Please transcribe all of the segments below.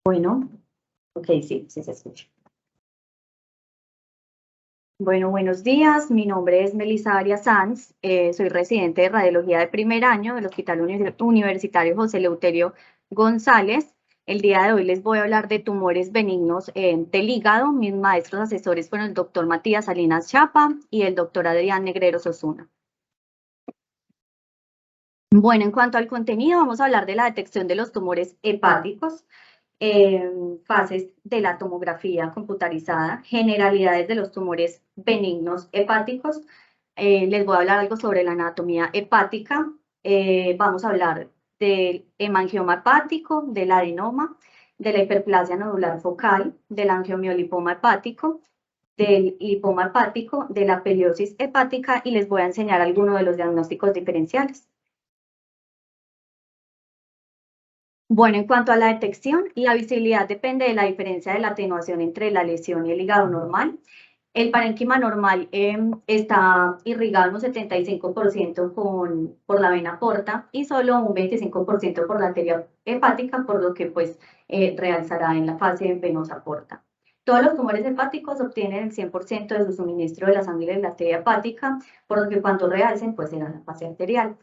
Bueno, ok, sí, sí se escucha. Bueno, buenos días. Mi nombre es Melissa Arias Sanz. Soy residente de radiología de primer año del Hospital Universitario José Eleuterio González. El día de hoy les voy a hablar de tumores benignos del hígado. Mis maestros asesores fueron el doctor Matías Salinas Chapa y el doctor Adrián Negreros Osuna. Bueno, en cuanto al contenido, vamos a hablar de la detección de los tumores hepáticos. Fases de la tomografía computarizada, generalidades de los tumores benignos hepáticos. Les voy a hablar algo sobre la anatomía hepática. Vamos a hablar del hemangioma hepático, del adenoma, de la hiperplasia nodular focal, del angiomiolipoma hepático, del lipoma hepático, de la peliosis hepática y les voy a enseñar algunos de los diagnósticos diferenciales. Bueno, en cuanto a la detección, la visibilidad depende de la diferencia de la atenuación entre la lesión y el hígado normal. El parénquima normal está irrigado en un 75% por la vena porta y solo un 25% por la arteria hepática, por lo que pues realzará en la fase venosa porta. Todos los tumores hepáticos obtienen el 100% de su suministro de la sangre de la arteria hepática, por lo que cuando realcen pues será la fase arterial.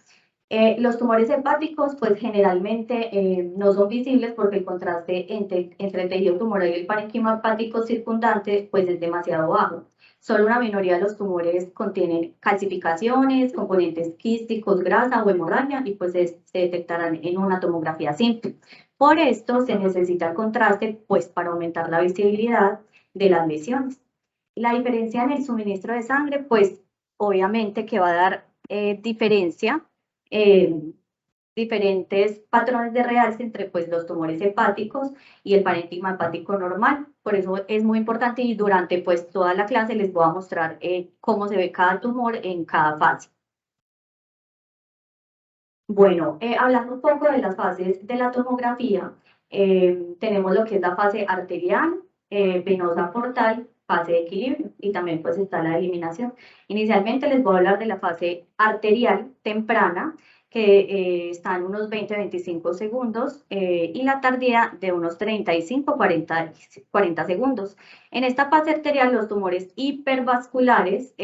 Los tumores hepáticos, pues generalmente no son visibles porque el contraste entre el tejido tumoral y el parénquima hepático circundante, pues es demasiado bajo. Solo una minoría de los tumores contienen calcificaciones, componentes quísticos, grasa o hemorragia y pues se detectarán en una tomografía simple. Por esto se necesita el contraste, pues para aumentar la visibilidad de las lesiones. La diferencia en el suministro de sangre, pues obviamente que va a dar diferencia diferentes patrones de realce entre pues, los tumores hepáticos y el parénquima hepático normal. Por eso es muy importante y durante pues, toda la clase les voy a mostrar cómo se ve cada tumor en cada fase. Bueno, hablando un poco de las fases de la tomografía, tenemos lo que es la fase arterial, venosa portal, fase de equilibrio y también pues está la eliminación. Inicialmente les voy a hablar de la fase arterial temprana, que está en unos 20-25 segundos y la tardía de unos 35-40 segundos. En esta fase arterial los tumores hipervasculares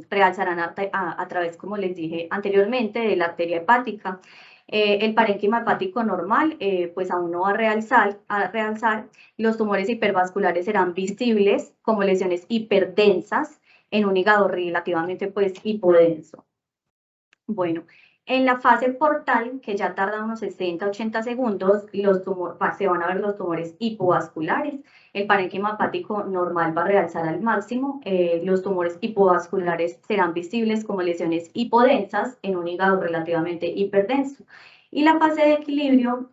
realzarán a través, como les dije anteriormente, de la arteria hepática. El parénquima hepático normal, pues aún no va a realzar. Los tumores hipervasculares serán visibles como lesiones hiperdensas en un hígado relativamente pues hipodenso. Bueno, en la fase portal, que ya tarda unos 60-80 segundos, se van a ver los tumores hipovasculares. El parénquima hepático normal va a realzar al máximo. Los tumores hipovasculares serán visibles como lesiones hipodensas en un hígado relativamente hiperdenso. Y la fase de equilibrio,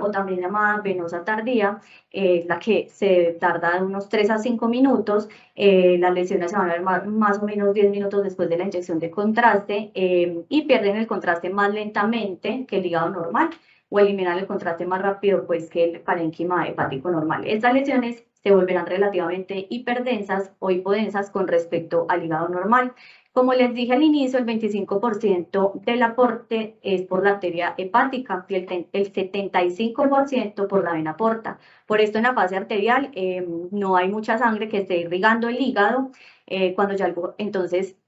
o también llamada venosa tardía, es la que se tarda de unos 3 a 5 minutos. Las lesiones se van a ver más o menos 10 minutos después de la inyección de contraste y pierden el contraste más lentamente que el hígado normal o eliminan el contraste más rápido pues, que el parénquima hepático normal. Estas lesiones se volverán relativamente hiperdensas o hipodensas con respecto al hígado normal. Como les dije al inicio, el 25% del aporte es por la arteria hepática y el 75% por la vena porta. Por esto en la fase arterial no hay mucha sangre que esté irrigando el hígado, entonces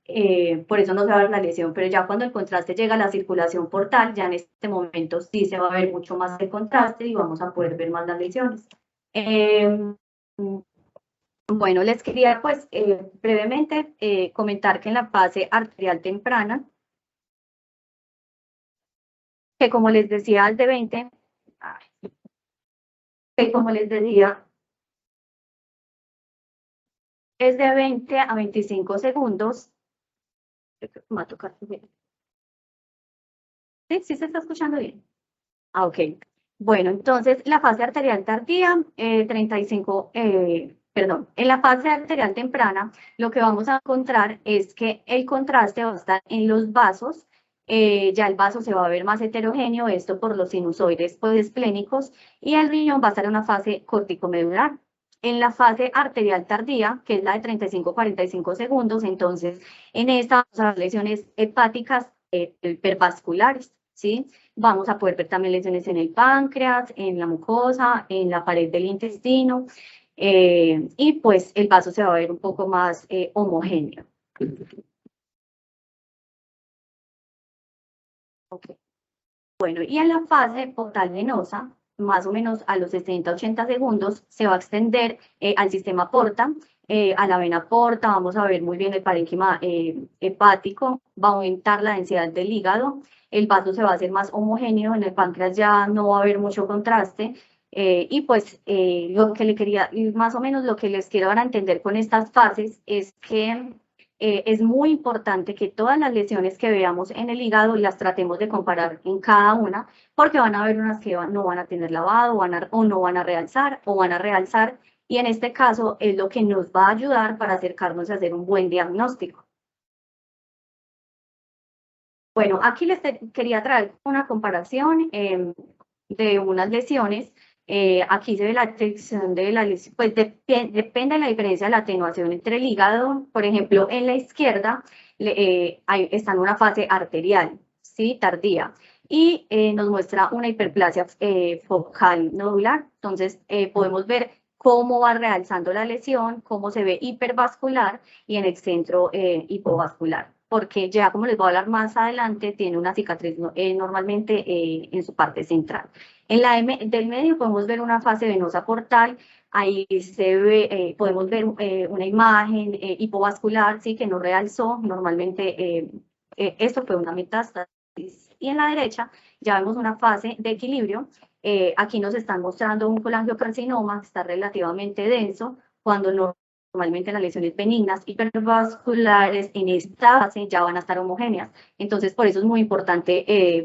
por eso no se va a ver la lesión, pero ya cuando el contraste llega a la circulación portal, ya en este momento sí se va a ver mucho más el contraste y vamos a poder ver más las lesiones. Bueno, les quería pues brevemente comentar que en la fase arterial temprana, que como les decía, es de 20, que como les decía, es de 20 a 25 segundos. Me va a tocar. ¿Sí? ¿Sí se está escuchando bien? Ah, ok. Bueno, entonces la fase arterial tardía, 35, perdón, en la fase arterial temprana, lo que vamos a encontrar es que el contraste va a estar en los vasos, ya el vaso se va a ver más heterogéneo, esto por los sinusoides esplénicos, y el riñón va a estar en una fase corticomedular. En la fase arterial tardía, que es la de 35-45 segundos, entonces en esta vamos a ver lesiones hepáticas hipervasculares. ¿sí? Vamos a poder ver también lesiones en el páncreas, en la mucosa, en la pared del intestino, y pues el vaso se va a ver un poco más homogéneo. Okay. Bueno, y en la fase portal venosa, más o menos a los 60-80 segundos, se va a extender al sistema porta, a la vena porta, vamos a ver muy bien el parénquima hepático, va a aumentar la densidad del hígado, el vaso se va a hacer más homogéneo, en el páncreas ya no va a haber mucho contraste, y pues lo que le quería, más o menos lo que les quiero dar a entender con estas fases es que es muy importante que todas las lesiones que veamos en el hígado las tratemos de comparar en cada una, porque van a haber unas que no van a tener lavado, o no van a realzar, o van a realzar, y en este caso es lo que nos va a ayudar para acercarnos a hacer un buen diagnóstico. Bueno, aquí les quería traer una comparación de unas lesiones. Aquí se ve la atención de la lesión, pues depende de la diferencia de la atenuación entre el hígado. Por ejemplo, en la izquierda está en una fase arterial, ¿sí? Tardía, y nos muestra una hiperplasia focal nodular. Entonces, podemos ver cómo va realzando la lesión, cómo se ve hipervascular y en el centro hipovascular, porque ya como les voy a hablar más adelante, tiene una cicatriz normalmente en su parte central. En la del medio podemos ver una fase venosa portal, ahí se ve, podemos ver una imagen hipovascular, sí, que no realzó, normalmente esto fue una metástasis. Y en la derecha ya vemos una fase de equilibrio, aquí nos están mostrando un colangiocarcinoma, está relativamente denso, cuando normalmente las lesiones benignas hipervasculares en esta fase ya van a estar homogéneas. Entonces, por eso es muy importante,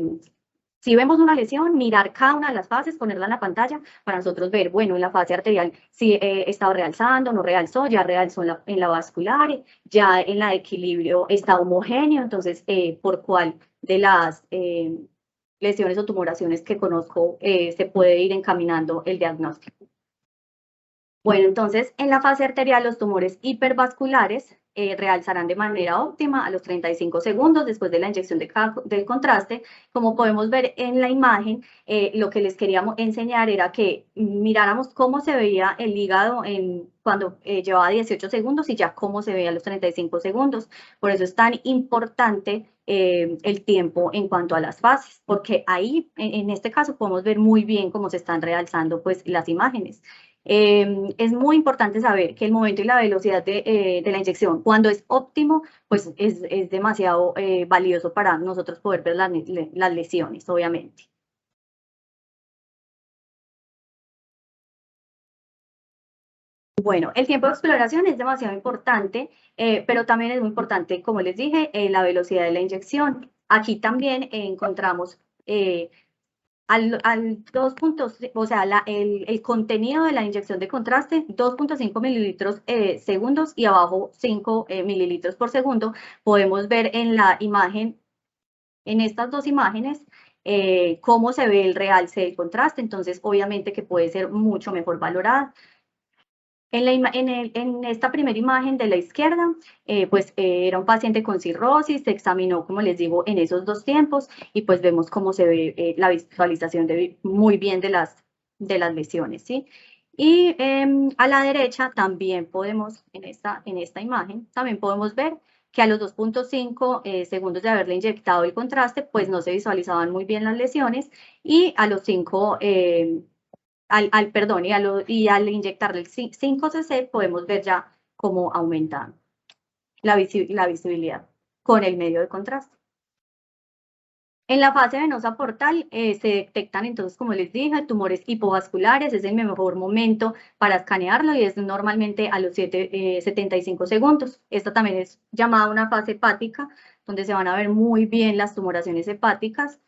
si vemos una lesión, mirar cada una de las fases, ponerla en la pantalla para nosotros ver, bueno, en la fase arterial si estaba realzando, no realzó, ya realzó en la vascular, ya en la de equilibrio está homogéneo, entonces, por cuál de las lesiones o tumoraciones que conozco se puede ir encaminando el diagnóstico. Bueno, entonces, en la fase arterial, los tumores hipervasculares realzarán de manera óptima a los 35 segundos después de la inyección del contraste. Como podemos ver en la imagen, lo que les queríamos enseñar era que miráramos cómo se veía el hígado cuando llevaba 18 segundos y ya cómo se veía a los 35 segundos. Por eso es tan importante el tiempo en cuanto a las fases, porque ahí, en este caso, podemos ver muy bien cómo se están realzando pues, las imágenes. Es muy importante saber que el momento y la velocidad de la inyección, cuando es óptimo, pues es demasiado valioso para nosotros poder ver las lesiones, obviamente. Bueno, el tiempo de exploración es demasiado importante, pero también es muy importante, como les dije, la velocidad de la inyección. Aquí también encontramos al 2 puntos, o sea, el contenido de la inyección de contraste, 2.5 mililitros segundos y abajo 5 mililitros por segundo. Podemos ver en la imagen, en estas dos imágenes, cómo se ve el realce del contraste. Entonces, obviamente que puede ser mucho mejor valorada. En esta primera imagen de la izquierda, pues era un paciente con cirrosis, se examinó, como les digo, en esos dos tiempos y pues vemos cómo se ve la visualización muy bien de las lesiones, ¿sí? Y a la derecha también podemos, en esta imagen, también podemos ver que a los 2.5 segundos de haberle inyectado el contraste, pues no se visualizaban muy bien las lesiones y a los 5 perdón, y al inyectarle el 5cc podemos ver ya cómo aumenta la visibilidad con el medio de contraste. En la fase venosa portal se detectan entonces, como les dije, tumores hipovasculares, es el mejor momento para escanearlo y es normalmente a los 75 segundos. Esta también es llamada una fase hepática, donde se van a ver muy bien las tumoraciones hepáticas.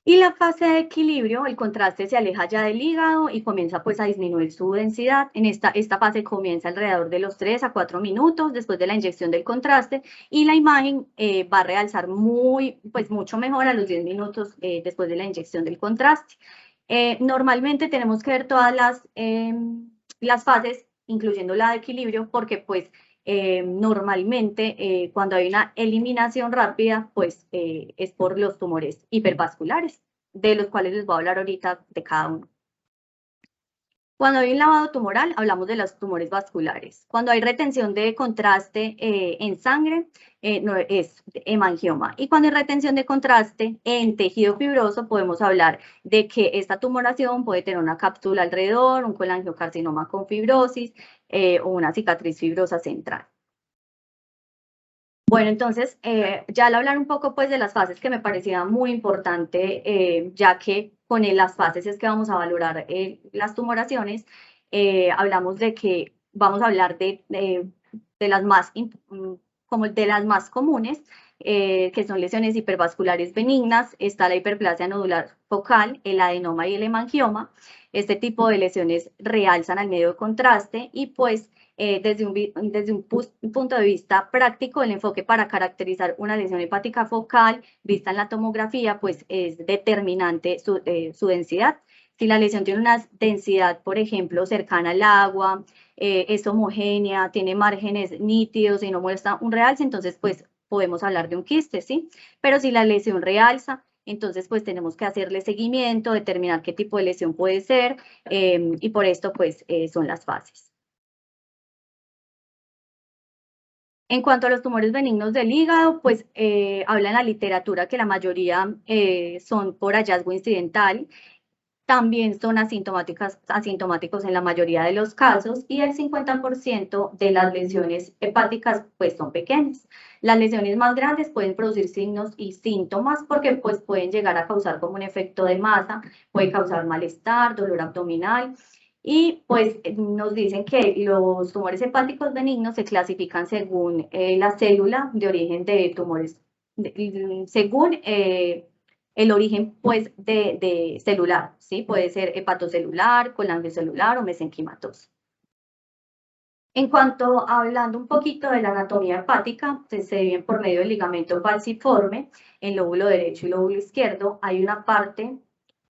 Y la fase de equilibrio, el contraste se aleja ya del hígado y comienza pues a disminuir su densidad. En esta fase comienza alrededor de los 3 a 4 minutos después de la inyección del contraste y la imagen va a realzar mucho mejor a los 10 minutos después de la inyección del contraste. Normalmente tenemos que ver todas las fases, incluyendo la de equilibrio, porque pues normalmente cuando hay una eliminación rápida, pues es por los tumores hipervasculares, de los cuales les voy a hablar ahorita de cada uno. Cuando hay un lavado tumoral, hablamos de los tumores vasculares. Cuando hay retención de contraste en sangre, no, es hemangioma. Y cuando hay retención de contraste en tejido fibroso, podemos hablar de que esta tumoración puede tener una cápsula alrededor, un colangiocarcinoma con fibrosis o una cicatriz fibrosa central. Bueno, entonces, ya al hablar un poco pues de las fases que me parecía muy importante, ya que con las fases es que vamos a valorar las tumoraciones, hablamos de que vamos a hablar de las más, como de las más comunes, que son lesiones hipervasculares benignas, está la hiperplasia nodular focal, el adenoma y el hemangioma. Este tipo de lesiones realzan al medio de contraste y pues desde un punto de vista práctico, el enfoque para caracterizar una lesión hepática focal vista en la tomografía, pues es determinante su densidad. Si la lesión tiene una densidad, por ejemplo, cercana al agua, es homogénea, tiene márgenes nítidos y no muestra un realce, entonces pues podemos hablar de un quiste, ¿sí? Pero si la lesión realza, entonces pues tenemos que hacerle seguimiento, determinar qué tipo de lesión puede ser y por esto pues son las fases. En cuanto a los tumores benignos del hígado, pues habla en la literatura que la mayoría son por hallazgo incidental, también son asintomáticos en la mayoría de los casos y el 50% de las lesiones hepáticas pues son pequeñas. Las lesiones más grandes pueden producir signos y síntomas porque pues pueden llegar a causar como un efecto de masa, puede causar malestar, dolor abdominal. Y pues nos dicen que los tumores hepáticos benignos se clasifican según la célula de origen de tumores, según el origen pues de celular, ¿sí? Puede ser hepatocelular, colangiocelular o mesenquimatoso. En cuanto hablando un poquito de la anatomía hepática, pues, se dividen por medio del ligamento falciforme, el lóbulo derecho y lóbulo izquierdo. Hay una parte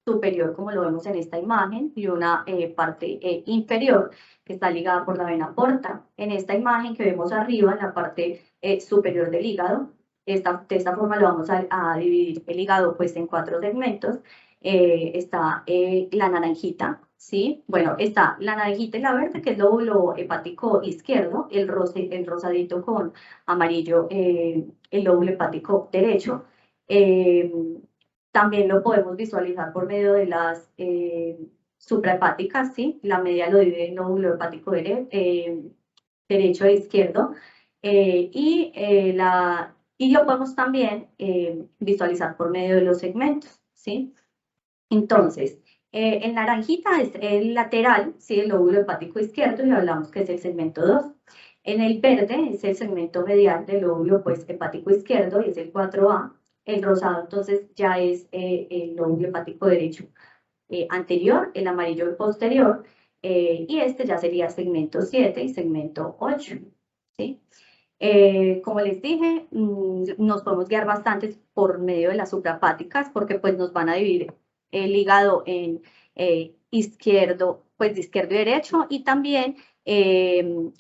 superior, como lo vemos en esta imagen, y una parte inferior que está ligada por la vena porta. En esta imagen que vemos arriba, en la parte superior del hígado, de esta forma lo vamos a dividir el hígado pues en 4 segmentos. Está la naranjita, ¿sí? Bueno, está la naranjita y la verde, que es lóbulo hepático izquierdo, el rosadito con amarillo, el lóbulo hepático derecho. También lo podemos visualizar por medio de las suprahepáticas, ¿sí? La media lo divide en lóbulo hepático derecho e izquierdo. Y lo podemos también visualizar por medio de los segmentos, ¿sí? Entonces, el naranjita es el lateral, ¿sí? El lóbulo hepático izquierdo, y hablamos que es el segmento 2. En el verde es el segmento medial del lóbulo pues, hepático izquierdo, y es el 4A. El rosado, entonces, ya es el lóbulo hepático derecho anterior, el amarillo el posterior, y este ya sería segmento 7 y segmento 8, ¿sí? Como les dije, nos podemos guiar bastante por medio de las suprahepáticas porque pues nos van a dividir el hígado en izquierdo, pues de izquierdo y derecho, y también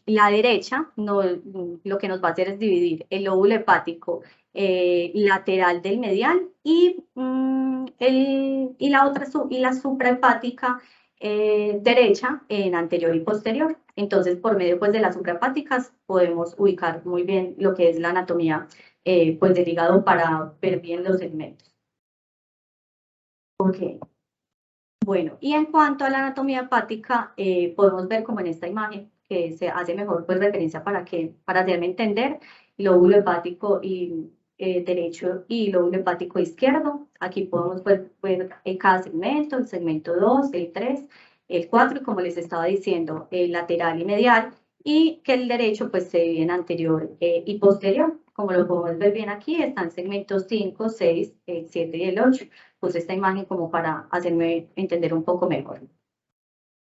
la derecha lo que nos va a hacer es dividir el lóbulo hepático lateral del medial y la suprahepática derecha en anterior y posterior. Entonces, por medio pues, de las suprahepáticas podemos ubicar muy bien lo que es la anatomía pues, del hígado para ver bien los segmentos. Ok. Bueno, y en cuanto a la anatomía hepática, podemos ver como en esta imagen, que se hace mejor pues, referencia para hacerme entender, lóbulo hepático derecho y lóbulo hepático izquierdo. Aquí podemos ver cada segmento, el segmento 2, el 3, el 4, y como les estaba diciendo, el lateral y medial, y que el derecho pues se divide en anterior y posterior. Como lo podemos ver bien aquí, están segmentos 5, 6, el 7 y el 8. Puse esta imagen como para hacerme entender un poco mejor.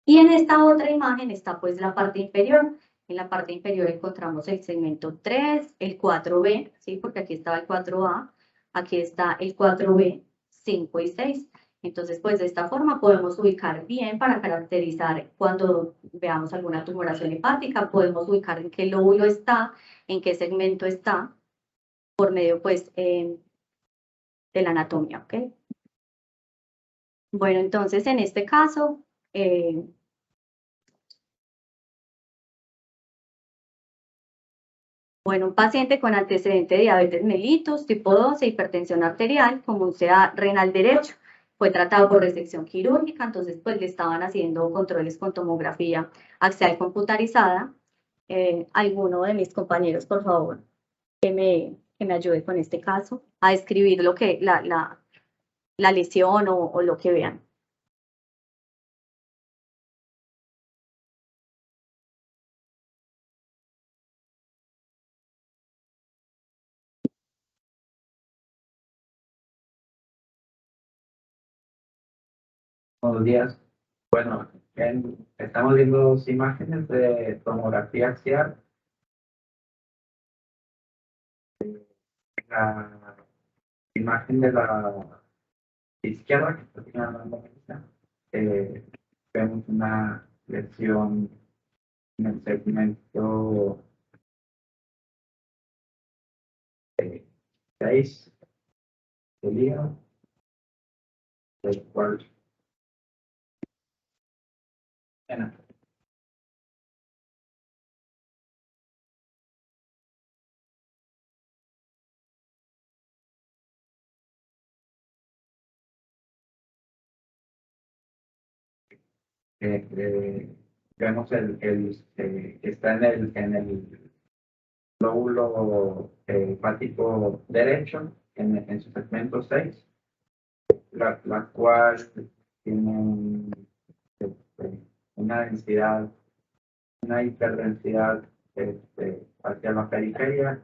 Y en esta otra imagen está pues la parte inferior. En la parte inferior encontramos el segmento 3, el 4B, ¿sí? Porque aquí estaba el 4A, aquí está el 4B, 5 y 6. Entonces, pues de esta forma podemos ubicar bien para caracterizar cuando veamos alguna tumoración hepática, podemos ubicar en qué lóbulo está, en qué segmento está, por medio pues de la anatomía, ¿ok? Bueno, entonces en este caso, bueno, un paciente con antecedente de diabetes mellitus, tipo 2 e hipertensión arterial, como sea renal derecho, fue tratado por resección quirúrgica, entonces pues le estaban haciendo controles con tomografía axial computarizada. Alguno de mis compañeros, por favor, que me ayude con este caso, a describir lo que, la lesión o lo que vean. Buenos días. Bueno, estamos viendo dos imágenes de tomografía axial. La imagen de la izquierda, que está señalando la derecha, vemos una lesión en el segmento 6 del hígado, del cual bueno, vemos está en el lóbulo hepático derecho, en su segmento 6, la cual tiene una densidad, una hiperdensidad hacia la periferia,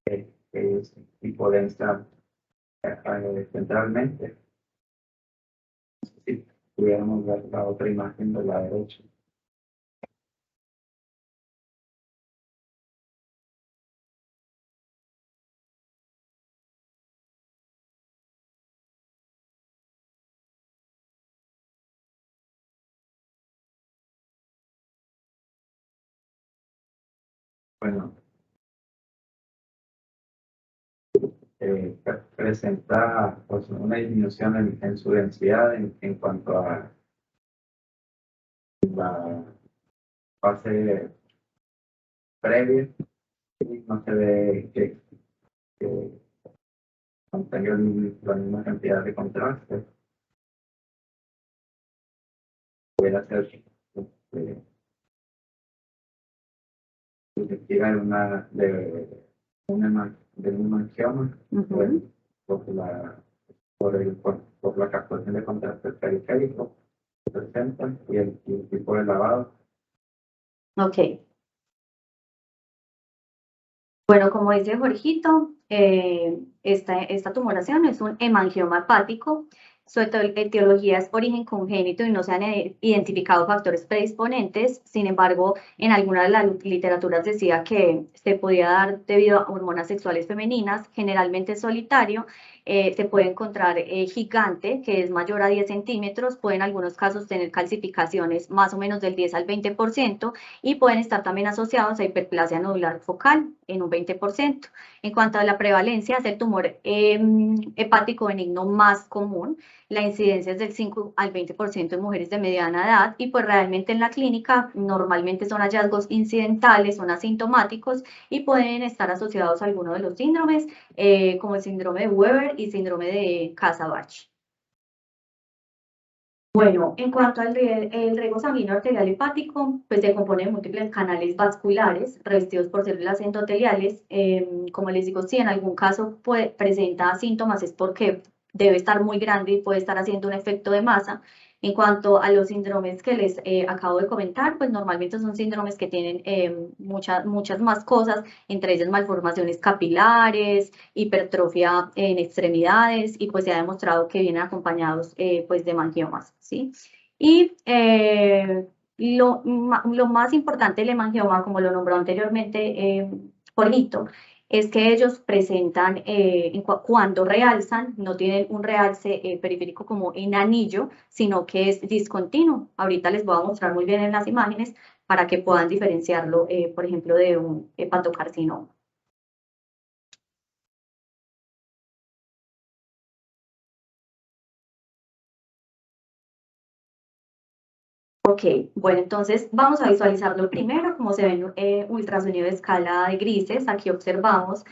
que es hipodensa centralmente. Si pudiéramos ver la otra imagen de la derecha. Bueno, presenta pues, una disminución en su densidad en cuanto a la fase previa. No se ve que contenga la misma cantidad de contraste. Puede ser susceptible de un angioma, por la captación de contraste periférico que presentan y el tipo de lavado. Ok. Bueno, como dice Jorgito, esta tumoración es un hemangioma hepático. Su etiología es origen congénito y no se han identificado factores predisponentes. Sin embargo, en algunas de las literaturas decía que se podía dar debido a hormonas sexuales femeninas, generalmente solitario. Se puede encontrar gigante, que es mayor a 10 centímetros. Puede en algunos casos tener calcificaciones más o menos del 10 al 20%. Y pueden estar también asociados a hiperplasia nodular focal en un 20%. En cuanto a la prevalencia, es el tumor hepático benigno más común. La incidencia es del 5 al 20% en mujeres de mediana edad y pues realmente en la clínica normalmente son hallazgos incidentales, son asintomáticos y pueden estar asociados a alguno de los síndromes como el síndrome de Weber y síndrome de Casa-Bach. Bueno, en cuanto al riego sanguíneo arterial hepático, pues se compone de múltiples canales vasculares revestidos por células endoteliales. Como les digo, si en algún caso presenta síntomas es porque debe estar muy grande y puede estar haciendo un efecto de masa. En cuanto a los síndromes que les acabo de comentar, pues normalmente son síndromes que tienen muchas más cosas, entre ellas malformaciones capilares, hipertrofia en extremidades y pues se ha demostrado que vienen acompañados pues de hemangiomas, ¿sí? Y lo más importante del hemangioma, como lo nombró anteriormente Jorgito, es que ellos presentan, cuando realzan, no tienen un realce periférico como en anillo, sino que es discontinuo. Ahorita les voy a mostrar muy bien en las imágenes para que puedan diferenciarlo, por ejemplo, de un hepatocarcinoma. Ok, bueno, entonces vamos a visualizarlo primero, como se ve en ultrasonido de escala de grises. Aquí observamos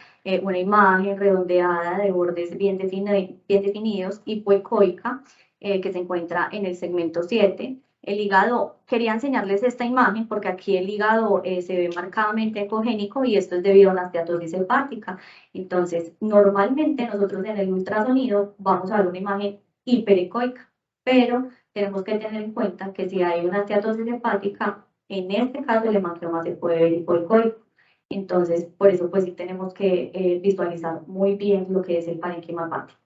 una imagen redondeada de bordes bien definidos, hipoecoica, que se encuentra en el segmento 7. El hígado, quería enseñarles esta imagen porque aquí el hígado se ve marcadamente ecogénico y esto es debido a una esteatosis hepática. Entonces, normalmente nosotros en el ultrasonido vamos a ver una imagen hiperecoica, pero tenemos que tener en cuenta que si hay una esteatosis hepática, en este caso el hemangioma se puede ver hipoecoico. Entonces, por eso pues sí tenemos que visualizar muy bien lo que es el parénquima hepático.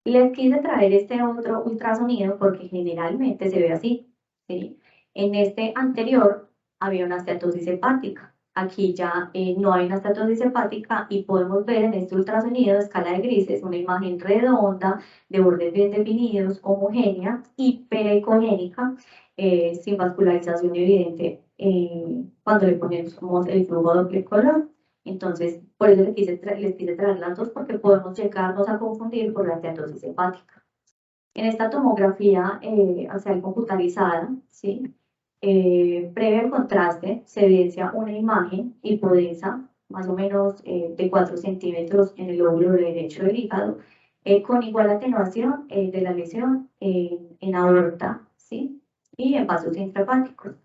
Les quise traer este otro ultrasonido porque generalmente se ve así, ¿sí? En este anterior había una esteatosis hepática. Aquí ya no hay una esteatosis hepática y podemos ver en este ultrasonido a escala de grises una imagen redonda, de bordes bien definidos, homogénea, hiperecogénica, sin vascularización evidente cuando le ponemos el flujo doble color. Entonces, por eso les quise traer las dos, porque podemos llegarnos a confundir por la esteatosis hepática. En esta tomografía axial computarizada, ¿sí? Previo al contraste, se evidencia una imagen hipodensa, más o menos de 4 centímetros en el lóbulo derecho del hígado, con igual atenuación de la lesión en aorta, ¿sí? Y en vasos intrahepáticos.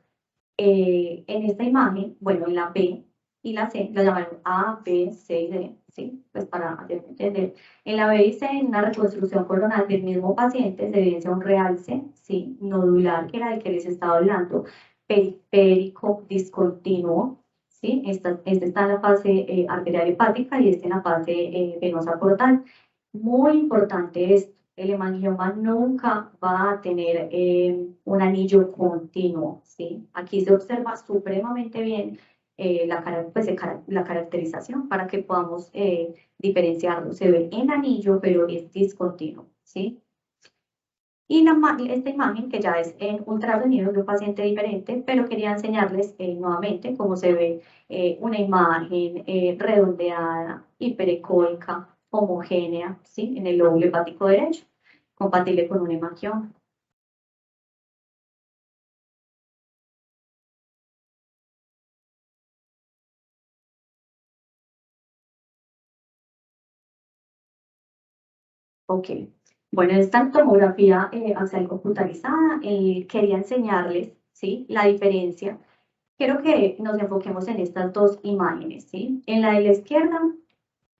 En esta imagen, bueno, en la B y la C, la llamaron A, B, C y D, ¿sí? Pues para hacerme entender. En la B y C, en una reconstrucción coronal del mismo paciente, se evidencia un realce, ¿sí? Nodular, que era el que les estaba hablando, periférico discontinuo, ¿sí? Este está en la fase arterial hepática y este en la fase venosa portal. Muy importante esto. El hemangioma nunca va a tener un anillo continuo, ¿sí? Aquí se observa supremamente bien la caracterización para que podamos diferenciarlo. Se ve en anillo, pero es discontinuo, ¿sí? Y esta imagen, que ya es en ultrasonido de un paciente diferente, pero quería enseñarles nuevamente cómo se ve una imagen redondeada, hiperecoica, homogénea, ¿sí? En el lóbulo hepático derecho, compatible con un hemangioma. Ok, bueno, esta tomografía axial computarizada, quería enseñarles, ¿sí? La diferencia. Quiero que nos enfoquemos en estas dos imágenes, ¿sí? En la de la izquierda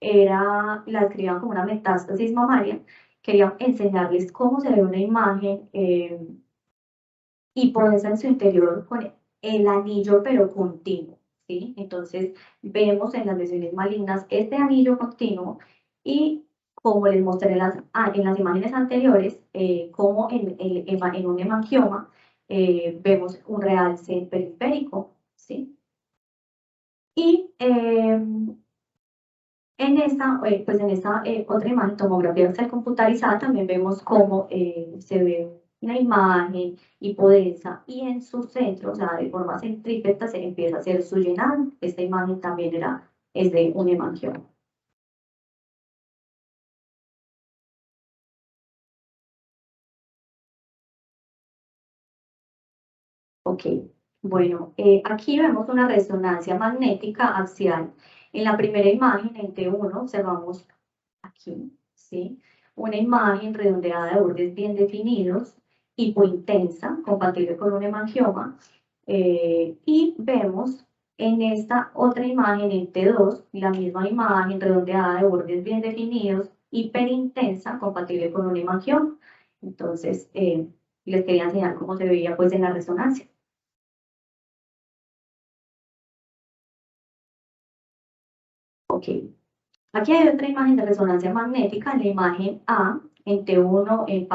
la describían como una metástasis mamaria. Quería enseñarles cómo se ve una imagen hipodensa en su interior con el anillo pero continuo, ¿sí? Entonces vemos en las lesiones malignas este anillo continuo y como les mostré en las imágenes anteriores, como en un hemangioma vemos un realce periférico, ¿sí? Y en esta otra imagen, tomografía axial computarizada, también vemos cómo se ve una imagen hipodensa y en su centro, o sea, de forma centrípeta, se empieza a hacer su llenado. Esta imagen también es de un hemangioma. Ok, bueno, aquí vemos una resonancia magnética axial. En la primera imagen, en T1, observamos aquí, ¿sí? Una imagen redondeada de bordes bien definidos, hipointensa, compatible con un hemangioma, y vemos en esta otra imagen, en T2, la misma imagen redondeada de bordes bien definidos, hiperintensa, compatible con un hemangioma. Entonces, les quería enseñar cómo se veía pues en la resonancia. Ok, aquí hay otra imagen de resonancia magnética, en la imagen A, en T1 en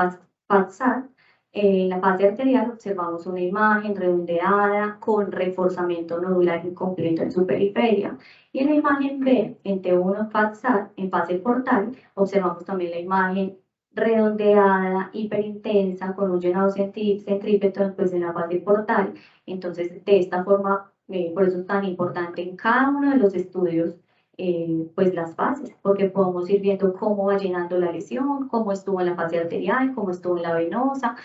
PATSAT, En la fase arterial observamos una imagen redondeada con reforzamiento nodular incompleto en su periferia. Y en la imagen B, en T1 FATSAT, en fase portal, observamos también la imagen redondeada, hiperintensa, con un llenado centrípeto, pues en la fase portal. Entonces, de esta forma, por eso es tan importante en cada uno de los estudios, pues las fases, porque podemos ir viendo cómo va llenando la lesión, cómo estuvo en la fase arterial, cómo estuvo en la venosa,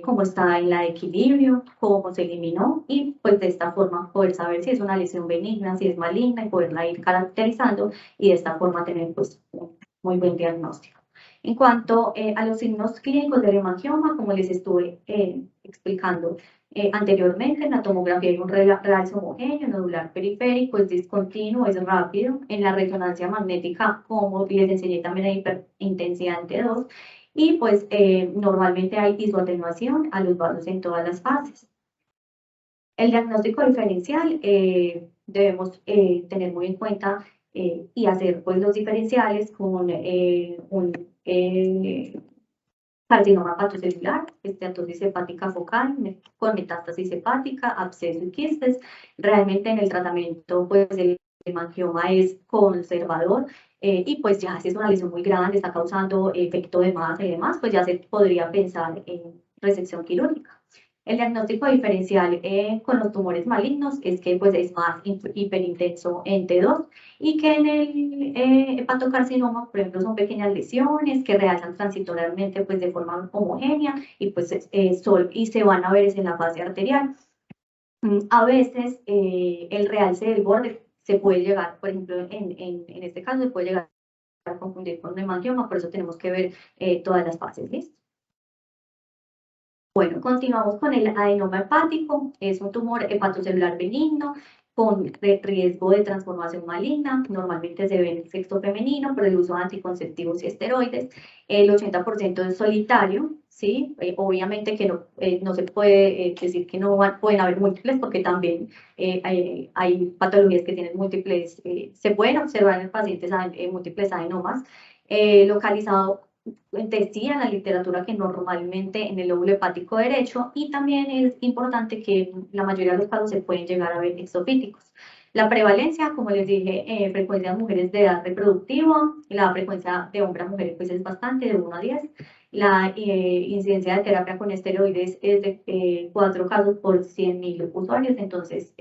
cómo está en la de equilibrio, cómo se eliminó, y pues de esta forma poder saber si es una lesión benigna, si es maligna, y poderla ir caracterizando, y de esta forma tener pues un muy buen diagnóstico. En cuanto a los signos clínicos del hemangioma, como les estuve explicando anteriormente, en la tomografía hay un realce homogéneo, nodular periférico, es discontinuo, es rápido. En la resonancia magnética, como les enseñé también, hay hiperintensidad en T2, y pues normalmente hay isoatenuación a los vasos en todas las fases. El diagnóstico diferencial debemos tener muy en cuenta y hacer pues los diferenciales con un carcinoma hepatocelular, esteatosis hepática focal, con metástasis hepática, absceso y quistes. Realmente en el tratamiento, pues el hemangioma es conservador y pues ya si es una lesión muy grande, está causando efecto de masa y demás, pues ya se podría pensar en resección quirúrgica. El diagnóstico diferencial con los tumores malignos es que pues, es más hiperintenso en T2 y que en el hepatocarcinoma, por ejemplo, son pequeñas lesiones que realzan transitoriamente pues, de forma homogénea y, pues, y se van a ver en la fase arterial. A veces el realce del borde se puede llegar, por ejemplo, en este caso se puede llegar a confundir con un hemangioma, por eso tenemos que ver todas las fases, ¿listo? Bueno, continuamos con el adenoma hepático. Es un tumor hepatocelular benigno con riesgo de transformación maligna. Normalmente se ve en el sexo femenino por el uso de anticonceptivos y esteroides. El 80% es solitario, ¿sí? Obviamente que no se puede decir que no pueden haber múltiples, porque también hay patologías que tienen múltiples, se pueden observar en pacientes múltiples adenomas. Localizado decía en la literatura que normalmente en el lóbulo hepático derecho, y también es importante que en la mayoría de los casos se pueden llegar a ver exofíticos. La prevalencia, como les dije, frecuencia de mujeres de edad reproductiva, la frecuencia de hombre a mujer pues es bastante, de 1 a 10. La incidencia de terapia con esteroides es de 4 casos por 100.000 usuarios, entonces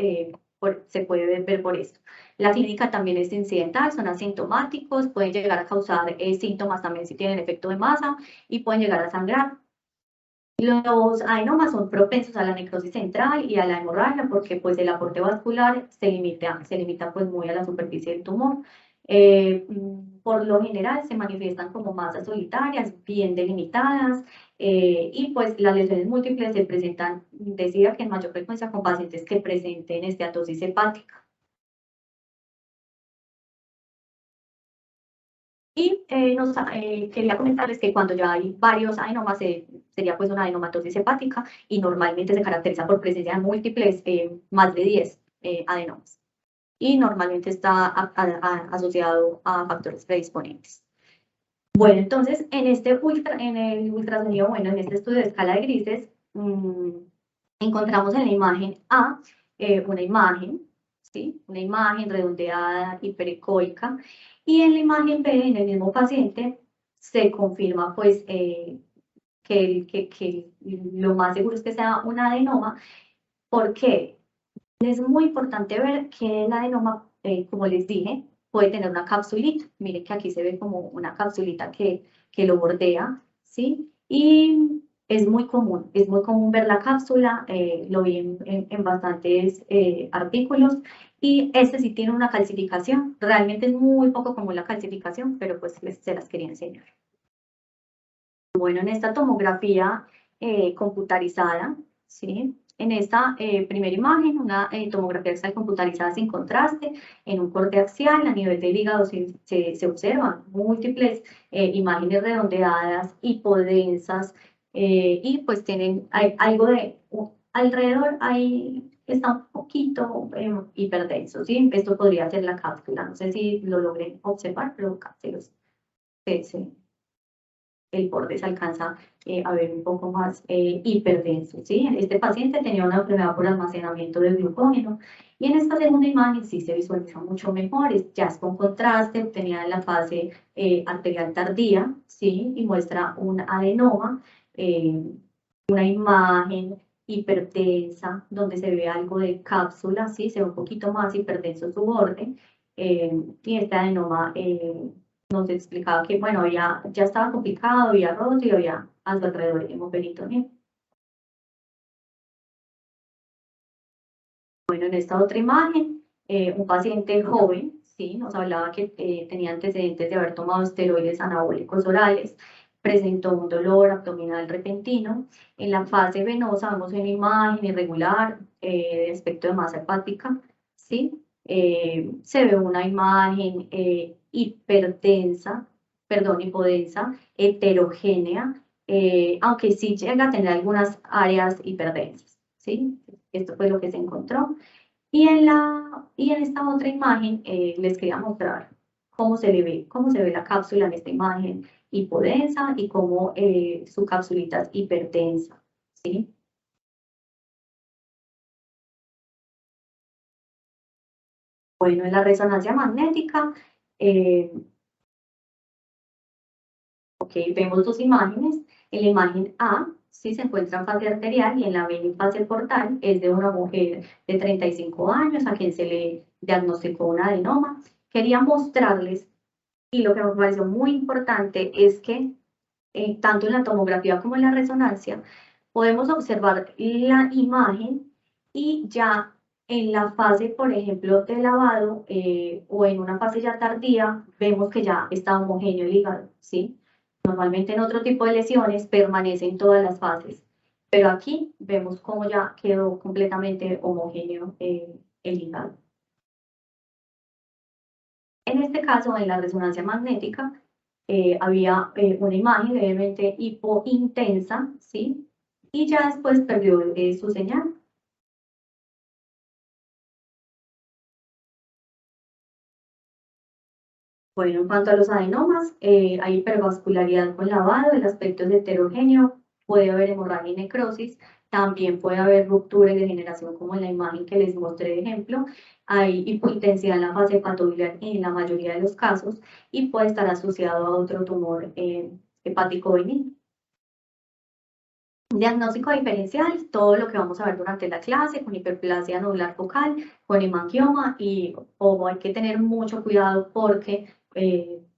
se puede ver por esto. La clínica también es incidental, son asintomáticos, pueden llegar a causar síntomas también si tienen efecto de masa y pueden llegar a sangrar. Los adenomas son propensos a la necrosis central y a la hemorragia porque pues el aporte vascular se limita pues muy a la superficie del tumor. Por lo general se manifiestan como masas solitarias, bien delimitadas, y pues las lesiones múltiples se presentan, decía que en mayor frecuencia con pacientes que presenten esteatosis hepática. Y quería comentarles que cuando ya hay varios adenomas, sería pues una adenomatosis hepática y normalmente se caracteriza por presencia de múltiples, más de 10 adenomas. Y normalmente está asociado a factores predisponentes. Bueno, entonces en el ultrasonido, bueno, en este estudio de escala de grises, encontramos en la imagen A una imagen, ¿sí? Una imagen redondeada, hiperecoica, y en la imagen B, en el mismo paciente, se confirma pues que lo más seguro es que sea un adenoma. ¿Por qué? Es muy importante ver que el adenoma, como les dije, puede tener una capsulita. Miren que aquí se ve como una capsulita que lo bordea, ¿sí? Y es muy común ver la cápsula, lo vi en bastantes artículos, y este sí tiene una calcificación. Realmente es muy poco común la calcificación, pero pues se las quería enseñar. Bueno, en esta tomografía computarizada, ¿sí? En esta primera imagen, una tomografía axial computarizada sin contraste, en un corte axial, a nivel del hígado se observan múltiples imágenes redondeadas, hipodensas, y pues tienen algo de, alrededor ahí está un poquito hiperdenso, ¿sí? Esto podría ser la cápsula, no sé si lo logren observar, pero cápsulas. Sí. el borde se alcanza a ver un poco más hiperdenso, ¿sí? Este paciente tenía una enfermedad por almacenamiento de glucógeno y en esta segunda imagen sí se visualiza mucho mejor, ya es con contraste, obtenida en la fase arterial tardía, ¿sí? Y muestra un adenoma, una imagen hiperdensa, donde se ve algo de cápsula, ¿sí? Se ve un poquito más hiperdenso su borde, y este adenoma nos explicaba que, bueno, ya estaba complicado, había roto y había a su alrededor hemoperitoneo. Bueno, en esta otra imagen, un paciente joven, ¿sí? Nos hablaba que tenía antecedentes de haber tomado esteroides anabólicos orales, presentó un dolor abdominal repentino. En la fase venosa vemos una imagen irregular de aspecto de masa hepática, ¿sí? Se ve una imagen hiperdensa, perdón, hipodensa, heterogénea, aunque sí llega a tener algunas áreas hiperdensas, ¿sí? Esto fue lo que se encontró. Y en esta otra imagen les quería mostrar cómo se ve la cápsula en esta imagen hipodensa y cómo su cápsulita es hiperdensa, ¿sí? Bueno, en la resonancia magnética, eh, ok, vemos dos imágenes. En la imagen A, sí se encuentra en fase arterial y en la B en fase portal es de una mujer de 35 años a quien se le diagnosticó un adenoma. Quería mostrarles, y lo que me pareció muy importante es que tanto en la tomografía como en la resonancia podemos observar la imagen y ya en la fase, por ejemplo, de lavado o en una fase ya tardía, vemos que ya está homogéneo el hígado, ¿sí? Normalmente en otro tipo de lesiones permanecen todas las fases, pero aquí vemos cómo ya quedó completamente homogéneo el hígado. En este caso, en la resonancia magnética, había una imagen levemente hipointensa, ¿sí? Y ya después perdió su señal. Bueno, en cuanto a los adenomas, hay hipervascularidad con lavado, el aspecto es heterogéneo, puede haber hemorragia y necrosis, también puede haber ruptura y degeneración como en la imagen que les mostré de ejemplo, hay hipointensidad en la fase hepatobiliar en la mayoría de los casos y puede estar asociado a otro tumor hepático benigno. Diagnóstico diferencial, todo lo que vamos a ver durante la clase, con hiperplasia nodular focal, con hemangioma y ojo, hay que tener mucho cuidado porque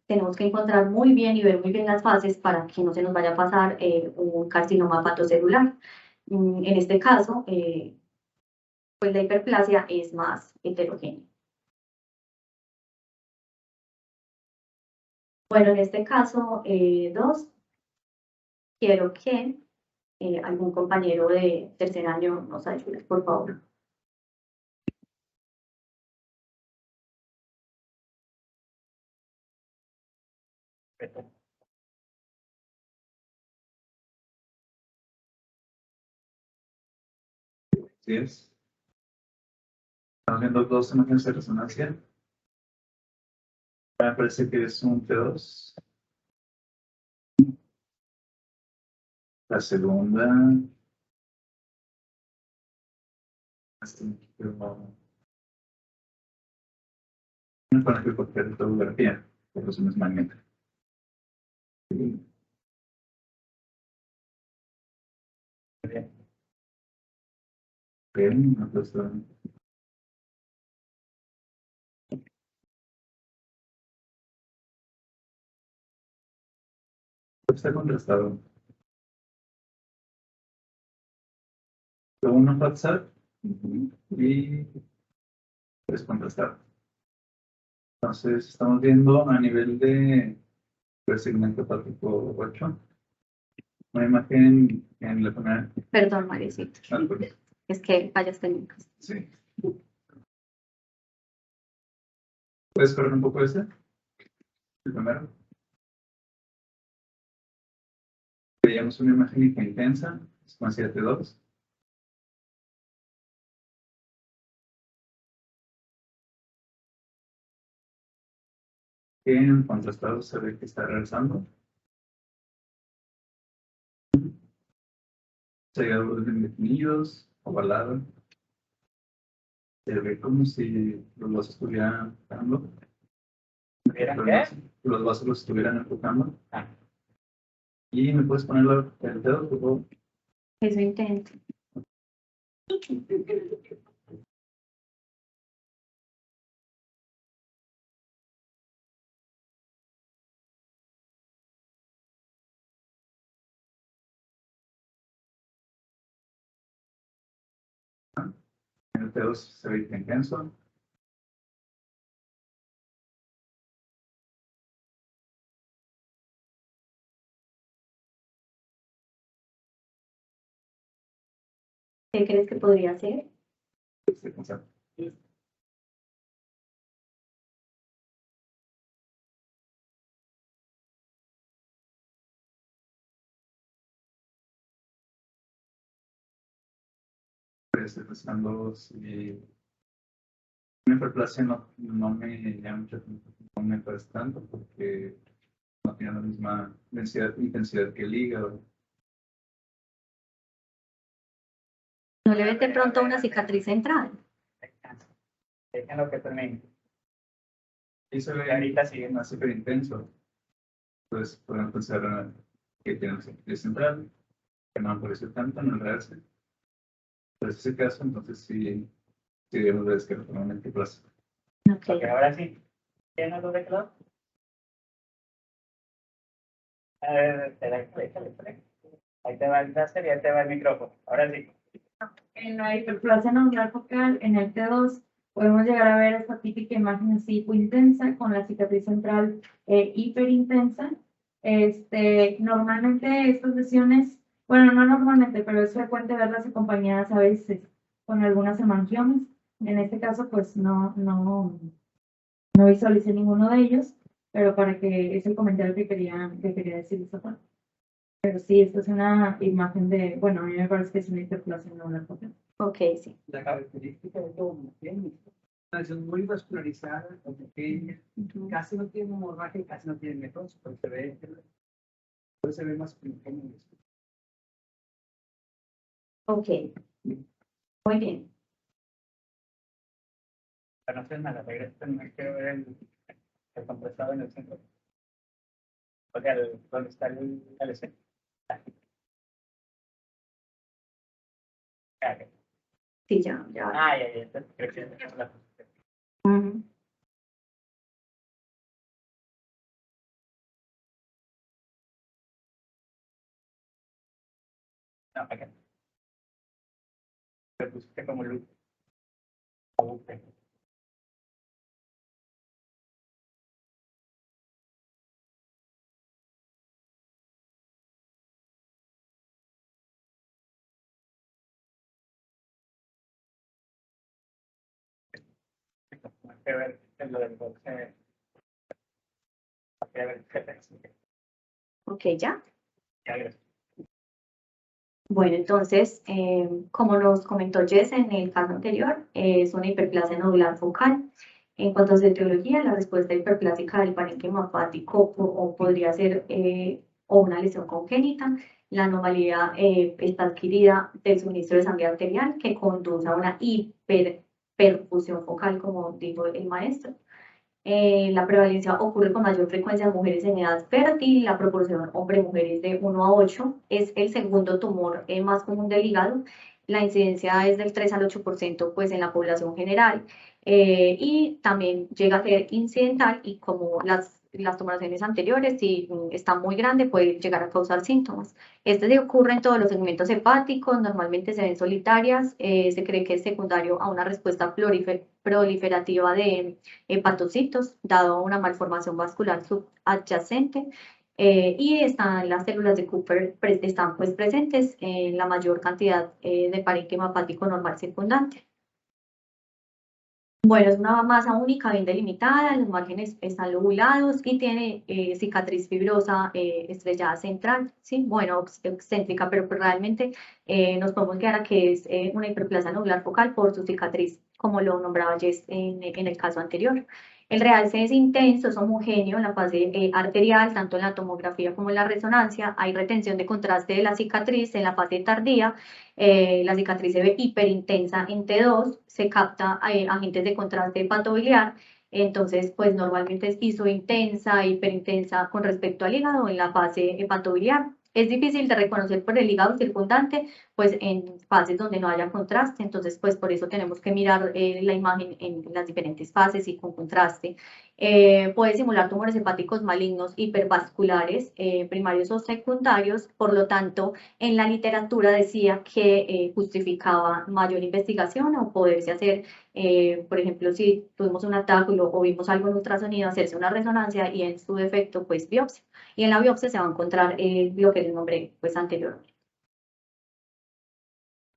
tenemos que encontrar muy bien y ver muy bien las fases para que no se nos vaya a pasar un carcinoma hepatocelular. En este caso, pues la hiperplasia es más heterogénea. Bueno, en este caso 2, quiero que algún compañero de tercer año nos ayude, por favor. Así es. Estamos viendo dos imágenes de resonancia. Me parece que es un T2. La segunda. Me parece que cualquier tomografía, por eso no es magnética. Bien. Bien, entonces, está contrastado. Uno WhatsApp y es contrastado. Entonces, estamos viendo a nivel de segmento hepático 8, una imagen en la primera. Perdón, Marecito. Es que fallas técnicas. Sí. ¿Puedes correr un poco ese? El primero. Veíamos una imagen intensa, es con 7.2. Que en contrastado se ve que está regresando. selladores bien definidos, ovalada. Se ve como si los vasos estuvieran enfocando. Los vasos los estuvieran enfocando. Y me puedes poner el dedo, por favor. Eso intento. El dedo se ve intenso. ¿Qué crees que podría ser? Este concepto. Estoy pensando si una hiperplasia no me llama mucho atención, no me parece tanto porque no tiene la misma intensidad que el hígado. ¿No le ves de pronto una cicatriz central? Déjenlo que termine. Y se ve Ahorita sigue. más súper intenso. Entonces pueden pensar que tiene una cicatriz central, que no apareció tanto en el realce. Pero en ese caso, entonces sí debemos de descartar una hiperplasia. Ok. Ok, ahora sí. ¿Tienes los teclados? A ver, espera. Ahí te va el láser y ahí te va el micrófono. Ahora sí. En la hiperplasia nodular focal, en el T2, podemos llegar a ver esta típica imagen así muy intensa, con la cicatriz central hiperintensa. Normalmente estas lesiones, bueno, no normalmente, pero es frecuente verlas acompañadas a veces con algunas hemangiomas. En este caso, pues no visualicé ninguno de ellos, pero para que es el comentario que quería decir esta parte. Pero sí, esta es una imagen de, bueno, a mí me parece que es una interpolación nodular focal. Ok, sí. La característica de todo homogéneo. Es muy vascularizada, homogénea, casi no tiene hemorragia y casi no tiene necrosis, pero se ve más homogéneo. Ok. Muy bien. Para no hacer nada, tenemos que ver el compresado en el centro. O sea, donde está el LC. Sí, ya. Ah, ya. Entonces, creo que ya la posición. Ujú. No, acá. Te pusiste como luz. Hay que ver lo del boxe. Hay que ver qué te Ok, ya. gracias. Bueno, entonces, como nos comentó Jess en el caso anterior, es una hiperplasia nodular focal. En cuanto a su etiología, la respuesta hiperplásica del parénquima hepático o podría ser o una lesión congénita. La anomalía está adquirida del suministro de sangre arterial que conduce a una hiperperfusión focal, como dijo el maestro. La prevalencia ocurre con mayor frecuencia en mujeres en edad fértil, la proporción hombre-mujer es de 1 a 8, es el segundo tumor más común del hígado, la incidencia es del 3 al 8% pues, en la población general y también llega a ser incidental y como las tumoraciones anteriores, si está muy grande, puede llegar a causar síntomas. Se ocurre en todos los segmentos hepáticos, normalmente se ven solitarias, se cree que es secundario a una respuesta proliferativa de hepatocitos, dado una malformación vascular subadyacente, y las células de Cooper están pues presentes en la mayor cantidad de parénquima hepático normal secundante. Bueno, es una masa única bien delimitada, los márgenes están lobulados y tiene cicatriz fibrosa estrellada central, ¿sí? Bueno, excéntrica, pero pues realmente nos podemos quedar a que es una hiperplasia nodular focal por su cicatriz, como lo nombraba Jess en el caso anterior. El realce es intenso, es homogéneo en la fase arterial, tanto en la tomografía como en la resonancia. Hay retención de contraste de la cicatriz en la fase tardía. La cicatriz se ve hiperintensa en T2, se capta agentes de contraste hepatobiliar. Entonces, pues normalmente es isointensa, hiperintensa con respecto al hígado en la fase hepatobiliar. Es difícil de reconocer por el hígado circundante, pues en fases donde no haya contraste, entonces pues por eso tenemos que mirar la imagen en las diferentes fases y con contraste. Puede simular tumores hepáticos malignos hipervasculares, primarios o secundarios, por lo tanto, en la literatura decía que justificaba mayor investigación o poderse hacer, por ejemplo, si tuvimos un atáculo o vimos algo en ultrasonido, hacerse una resonancia y en su defecto, pues biopsia. Y en la biopsia se va a encontrar lo que les nombré pues anteriormente.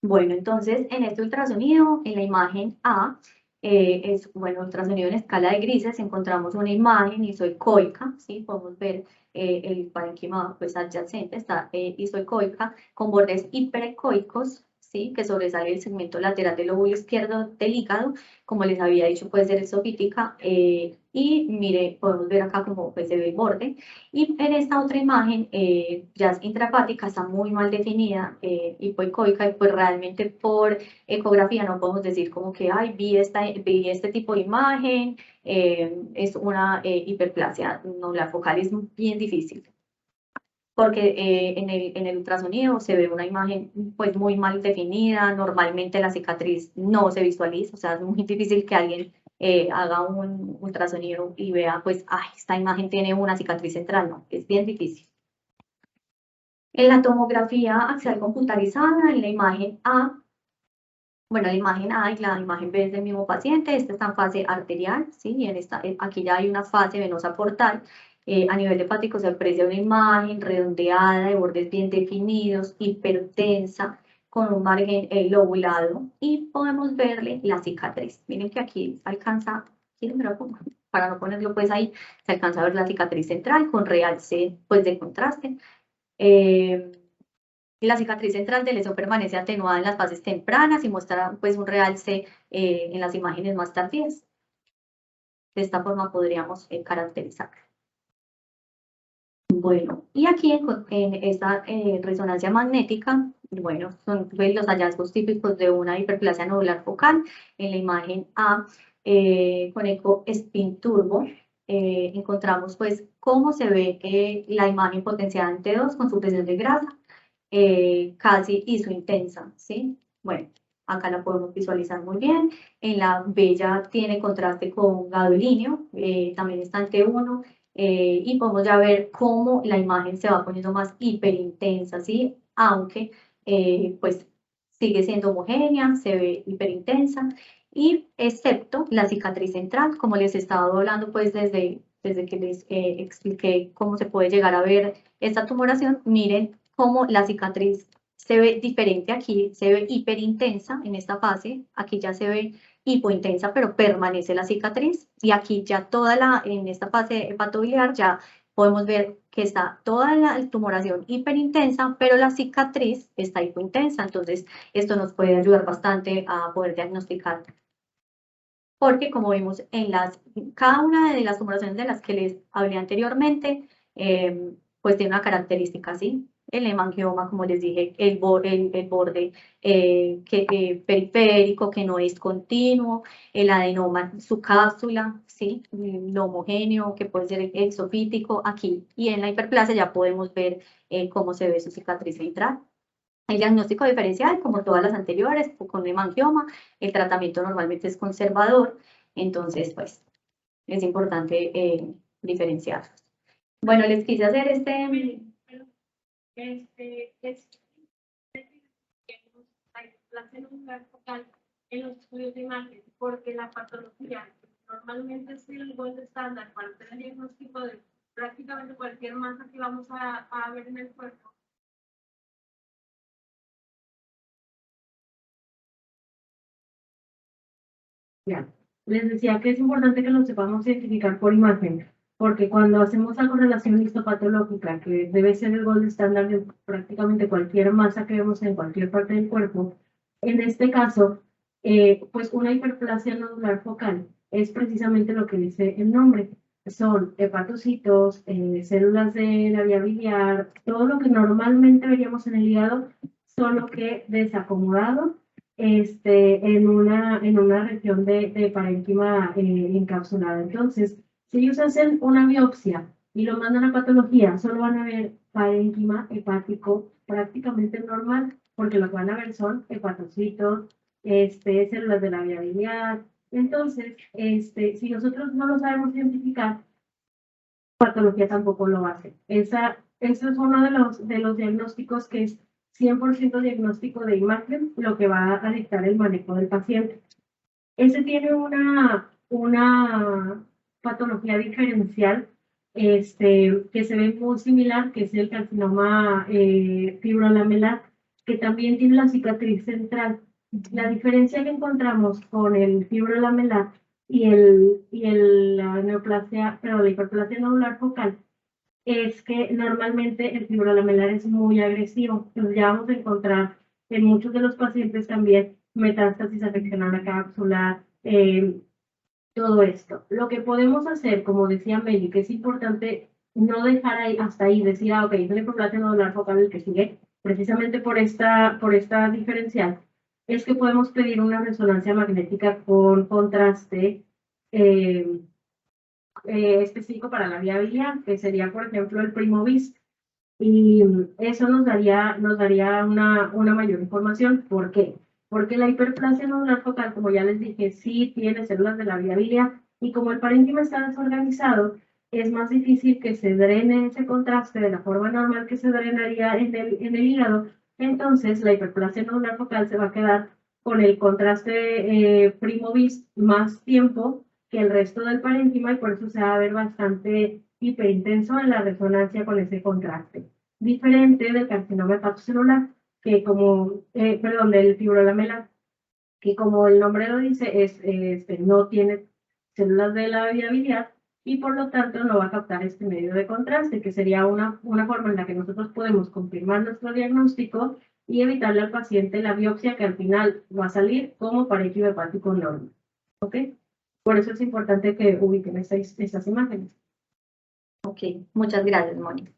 Bueno, entonces en este ultrasonido, en la imagen A, es, bueno, ultrasonido en escala de grises, encontramos una imagen isoecoica, ¿sí? Podemos ver el parénquima pues adyacente, está isoecoica, con bordes hiperecoicos, ¿sí? Que sobresale el segmento lateral del lóbulo izquierdo del hígado, como les había dicho, puede ser exofítica, y mire, podemos ver acá cómo pues, se ve el borde, y en esta otra imagen, ya es intrahepática, está muy mal definida, hipoecoica, y pues realmente por ecografía no podemos decir como que, ay, vi este tipo de imagen, es una hiperplasia nodular focal, es bien difícil. Porque en el ultrasonido se ve una imagen pues muy mal definida, normalmente la cicatriz no se visualiza, o sea, es muy difícil que alguien haga un ultrasonido y vea pues, ay, esta imagen tiene una cicatriz central, no, es bien difícil. En la tomografía axial computarizada, en la imagen A, bueno, la imagen A y la imagen B es del mismo paciente, esta está en fase arterial, ¿sí? Y en esta, aquí ya hay una fase venosa portal. A nivel hepático se aprecia una imagen redondeada, de bordes bien definidos, hipertensa, con un margen lobulado, y podemos verle la cicatriz. Miren que aquí alcanza, ¿quieren me lo pongo? Para no ponerlo pues ahí, se alcanza a ver la cicatriz central con realce pues de contraste. La cicatriz central del leso permanece atenuada en las fases tempranas y muestra pues un realce en las imágenes más tardías. De esta forma podríamos caracterizar. Bueno, y aquí en esta resonancia magnética, bueno, son pues, los hallazgos típicos de una hiperplasia nodular focal. En la imagen A, con eco spin turbo, encontramos pues cómo se ve la imagen potenciada en T2 con supresión de grasa, casi isointensa, ¿sí? Bueno, acá la podemos visualizar muy bien. En la B ya tiene contraste con gadolíneo, también está en T1, y podemos ya ver cómo la imagen se va poniendo más hiperintensa, ¿sí? Aunque, pues, sigue siendo homogénea, se ve hiperintensa, y excepto la cicatriz central, como les estaba hablando, pues, desde que les expliqué cómo se puede llegar a ver esta tumoración, miren cómo la cicatriz se ve diferente aquí, se ve hiperintensa en esta fase, aquí ya se ve hipointensa, pero permanece la cicatriz, y aquí ya en esta fase hepatobiliar ya podemos ver que está toda la tumoración hiperintensa, pero la cicatriz está hipointensa, entonces esto nos puede ayudar bastante a poder diagnosticar. Porque como vimos en cada una de las tumoraciones de las que les hablé anteriormente, pues tiene una característica así. El hemangioma, como les dije, el borde periférico que no es continuo, el adenoma, su cápsula, ¿sí? Lo homogéneo, que puede ser exofítico aquí. Y en la hiperplasia ya podemos ver cómo se ve su cicatriz central. El diagnóstico diferencial, como todas las anteriores, con hemangioma, el tratamiento normalmente es conservador, entonces, pues, es importante diferenciarlos. Bueno, les quise hacer en los estudios de imagen, porque la patología normalmente es el gold estándar para hacer el diagnóstico de prácticamente cualquier masa que vamos a ver en el cuerpo. Ya. Les decía que es importante que lo sepamos identificar por imagen, porque cuando hacemos la correlación histopatológica, que debe ser el gold estándar de prácticamente cualquier masa que vemos en cualquier parte del cuerpo, en este caso, pues una hiperplasia nodular focal es precisamente lo que dice el nombre. Son hepatocitos, células de la vía biliar, todo lo que normalmente veríamos en el hígado, solo que desacomodado en una región de parénquima encapsulada. Entonces, si ellos hacen una biopsia y lo mandan a patología, solo van a ver parénquima hepático prácticamente normal, porque lo que van a ver son hepatocitos, células de la vía biliar. Entonces, si nosotros no lo sabemos identificar, patología tampoco lo hace. Eso es uno de los diagnósticos que es 100% diagnóstico de imagen, lo que va a dictar el manejo del paciente. Ese tiene una patología diferencial que se ve muy similar, que es el carcinoma fibrolamelar, que también tiene la cicatriz central. La diferencia que encontramos con el fibrolamelar la neoplasia, pero la hiperplasia nodular focal, es que normalmente el fibrolamelar es muy agresivo. Entonces ya vamos a encontrar en muchos de los pacientes también metástasis afeccionada a la cápsula, todo esto. Lo que podemos hacer, como decía Meli, que es importante no dejar ahí, hasta ahí, decir, ok, es la hiperplasia nodular focal el que sigue, precisamente por esta diferencial, es que podemos pedir una resonancia magnética con contraste específico para la vía biliar, que sería, por ejemplo, el Primovis. Y eso nos daría una mayor información. ¿Por qué? Porque la hiperplasia nodular focal, como ya les dije, sí tiene células de la vía biliar y como el parénquima está desorganizado, es más difícil que se drene ese contraste de la forma normal que se drenaría en el hígado. Entonces, la hiperplasia nodular focal se va a quedar con el contraste Primovis más tiempo que el resto del parénquima y por eso se va a ver bastante hiperintenso en la resonancia con ese contraste. Diferente del carcinoma hepatocelular, que del fibrolamelar, que como el nombre lo dice, no tiene células de la vía biliar y por lo tanto no va a captar este medio de contraste, que sería una forma en la que nosotros podemos confirmar nuestro diagnóstico y evitarle al paciente la biopsia que al final va a salir como parénquima hepático normal. ¿Ok? Por eso es importante que ubiquen estas imágenes. Ok, muchas gracias, Mónica.